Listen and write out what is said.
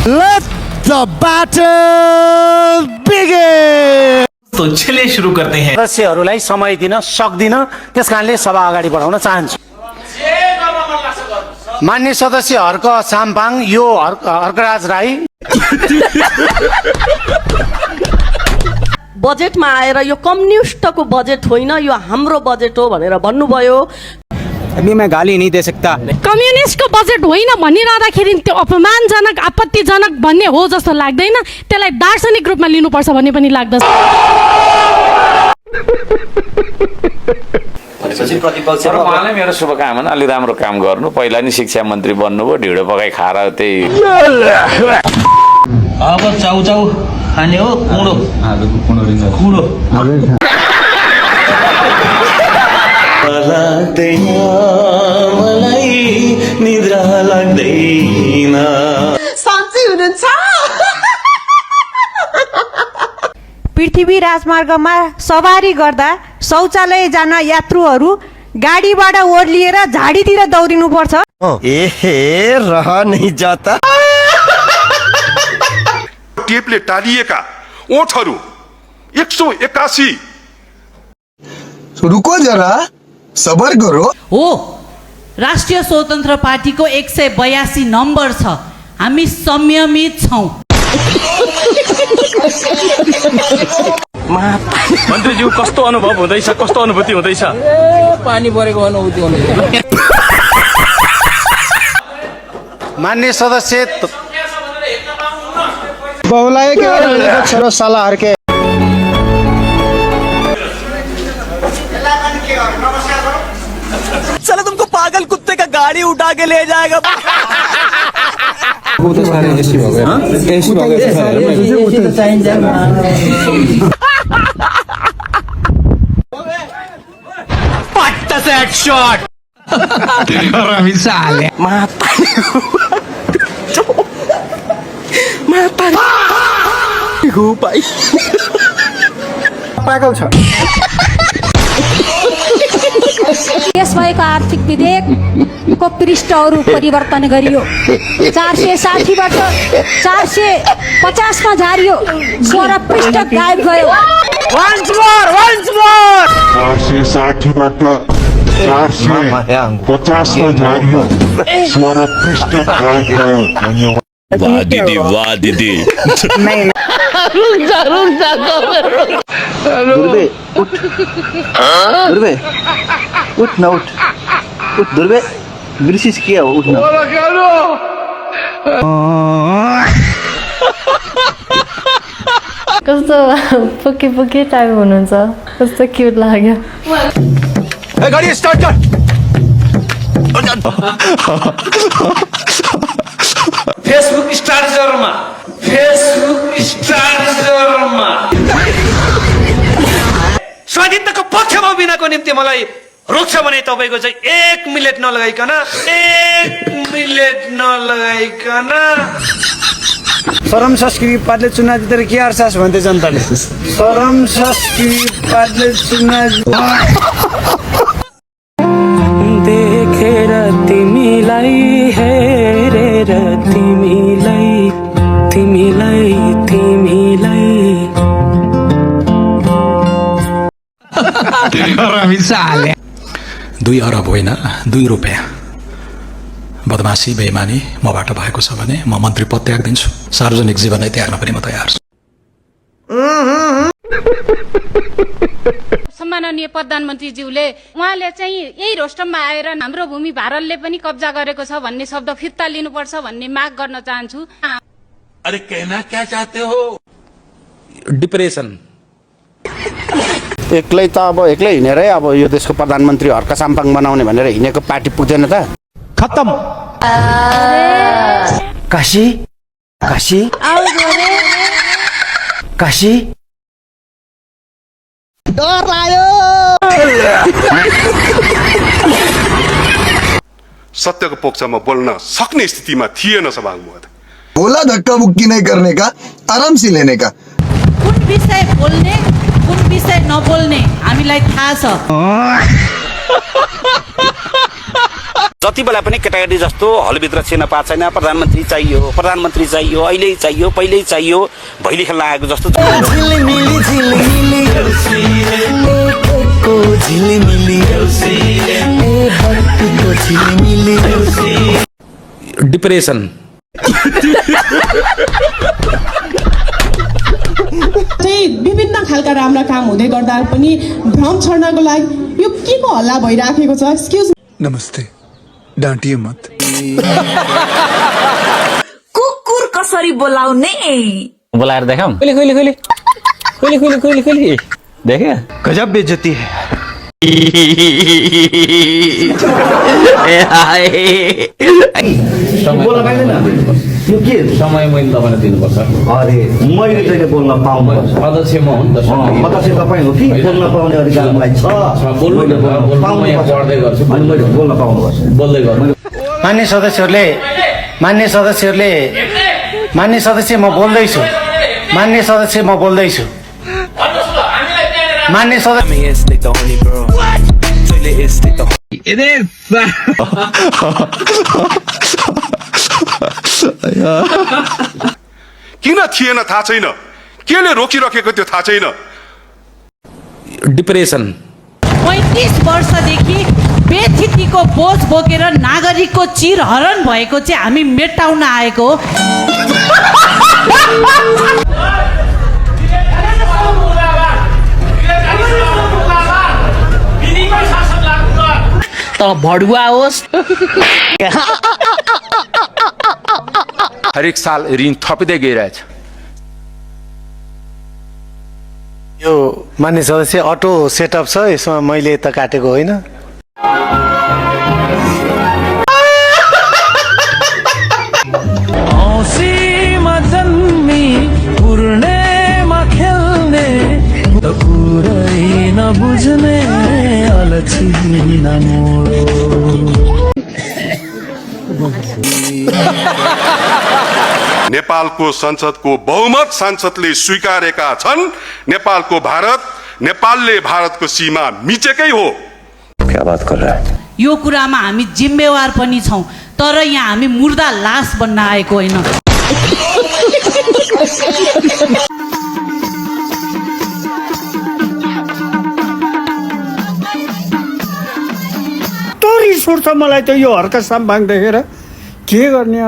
Let the battle begin. तो चलिए शुरू करते हैं। सदस्यहरूलाई समय दिन सक्दिन, त्यसकारणले सभा अगाडि बढाउन चाहन्छु। मान्य सदस्य हर्क साम्पाङ, यो हर्कराज राई बजेटमा आएर यो कम्युनिस्टको बजेट होइन, यो हाम्रो बजेट हो भनेर भन्नुभयो। अभी मैं गाली नहीं दे सकता। कम्युनिस्टको बजेट होइन भनिरहँदाखेरि त्यो अपमानजनक आपत्तिजनक भन्ने हो जस्तो लाग्दैन, त्यसलाई दार्शनिक रूपमा लिनुपर्छ भन्ने पनि लाग्दछ। उहाँलाई मेरो शुभकामना, अलि राम्रो काम गर्नु। पहिला नि शिक्षा मन्त्री बन्नुभयो, ढिँडो पकाइ खाएर त्यही। अब चाउचाउ खाने हो, कुँडो कुँडो मलाई निद्रा लाग्दैन। साँच्चै हुनुहुन्छ? पृथ्वी राजमार्गमा सवारी गर्दा शौचालय जान यात्रुहरू गाडीबाट ओर्लिएर झाडीतिर दौडिनु पर्छ। एहे रहा नहीं जाता। टेपले टालिएका ओठहरू 181। रुको जरा, सबर करो। हो, राष्ट्रिय स्वतन्त्र पार्टीको 182 नम्बर छ। हामी संयमित छौं। मन्त्रीज्यू कस्तो अनुभव हुँदैछ, कस्तो अनुभूति हुँदैछ? पानी परेको अनुभूति हुँदैछ। मान्य सदस्य बहुलाई के छोरो सालाहरु के चलो तुमको पागल कुत्ते का गाड़ी उठा के ले जाएगा। शॉट पागल छ। पेश भएको आर्थिक विधेयकको पृष्ठहरू परिवर्तन गरियो। 460बाट 450 मा झारियो। 16 पृष्ठ गायब गयो। 460बाट 450 मा झारियो। 16 पृष्ठ गायब गयो। वाह दीदी, वाह दीदी। दुर्बे उठ, दुर्बे उठ न, उठ उठ दुर्बे, बिर्सिस के हो, उठ न। कस्तो पुके पुके टाइप हुनुहुन्छ, कस्तो क्युट लाग्यो। गाडी स्टार्ट कर। फेसबुक स्टार्जरमा स्वाधीनताको पक्षमा उभिनको निम्ति मलाई रोक्छ भने तपाईको चाहिँ 1 मिनेट नलगाइकन शरम संस्कृति पार्टीले चुनाव जितेर के अर्सास भन्थे जनताले। शरम संस्कृति पार्टीले चुनाव देखेर तिमीलाई हेरेर तिमीलाई साले 2 अरब होइन 2 रुपियाँ बदमासी बेइमानी मबाट भएको छ भने म मन्त्री पद त्याग दिन्छु। सार्वजनिक जीवनै त्याग्न पनि म तयार छु। सम्माननीय प्रधानमन्त्रीज्यूले उहाँले चाहिँ यही रोस्टममा आएर हाम्रो भूमि भारतले पनि कब्जा गरेको छ भन्ने शब्द फिर्ता लिनुपर्छ भन्ने माग गर्न चाहन्छु। अरे कहना क्या चाहते हो? डिप्रेसन एक्लै त अब एक्लै हिँडेरै अब यो देशको प्रधानमन्त्री हर्क साम्पाङ बनाउने भनेर हिँडेको पार्टी पुग्दैन त। खत्म। काशी काशी काशी डर लाग्यो। सत्यको पक्षमा बोल्न सक्ने स्थितिमा थिएन सभामुख। बोला धक्का मुक्की नहीं करने का, आराम से लेने का। कुन विषय बोल्ने कुन विषय नबोल्ने हामीलाई हामीलाई थाहा छ। जति बेला पनि केटाकेटी जस्तो हलभित्र छिर्न पाएको छैन। प्रधानमन्त्री चाहियो, प्रधानमन्त्री चाहियो, अहिले चाहियो, पहिल्यै चाहियो, भैली खेल्न आएको जस्तो। डिप्रेसन विभिन्न खालका राम्रा काम हुँदै गर्दा पनि भ्रम छर्नको लागि यो के को हल्ला भइराखेको छ? एक्सक्युज नमस्ते, डांटिए मत। कुकुर कसरी बोलाउने? बोलाएर देखाऊ। खोली देखे गजब बेइज्जती है। समय मैले तपाईँलाई दिनुपर्छ। अरे मैले चाहिँ बोल्न पाउनु अध्यक्ष म हुँ नि त। अध्यक्ष तपाईँ हो कि बोल्न पाउने अधिकार मलाई छ। पढ्दै गर्छु, बोल्न पाउनुपर्छ। बोल्दै गर्नु। मान्य सदस्यहरूले म बोल्दैछु। मान्य सदस्य म बोल्दैछु। मान्य किन थिएन थाहा छैन, केले रोकिराखेको त्यो थाहा छैन। डिप्रेसन 35 वर्षदेखि बेथितिको बोझ बोकेर नागरिकको चिरहरण भएको चाहिँ हामी मेटाउन आएको हो। त भडुवा होस्। हरेक साल ऋण थपिँदै गइरहेछ। यो मान्य सदस्य अटो सेटअप छ, यसमा मैले त काटेको होइन। औँसीमा जन्मी पूर्णेमा खेल्ने त पुरै नबुझ्ने अलछी नमोडो। नेपालको संसदको बहुमत सांसदले स्वीकारेका छन्। नेपालको भारत, नेपालले भारतको सीमा मिचेकै हो। क्या बात कर रहा है? यो कुरामा हामी जिम्मेवार पनि छौँ, तर यहाँ हामी मुर्दा लास बन्न आएको होइन। रिस उठ्छ मलाई त यो हर्का साम्बाङ देखेर। के गर्ने?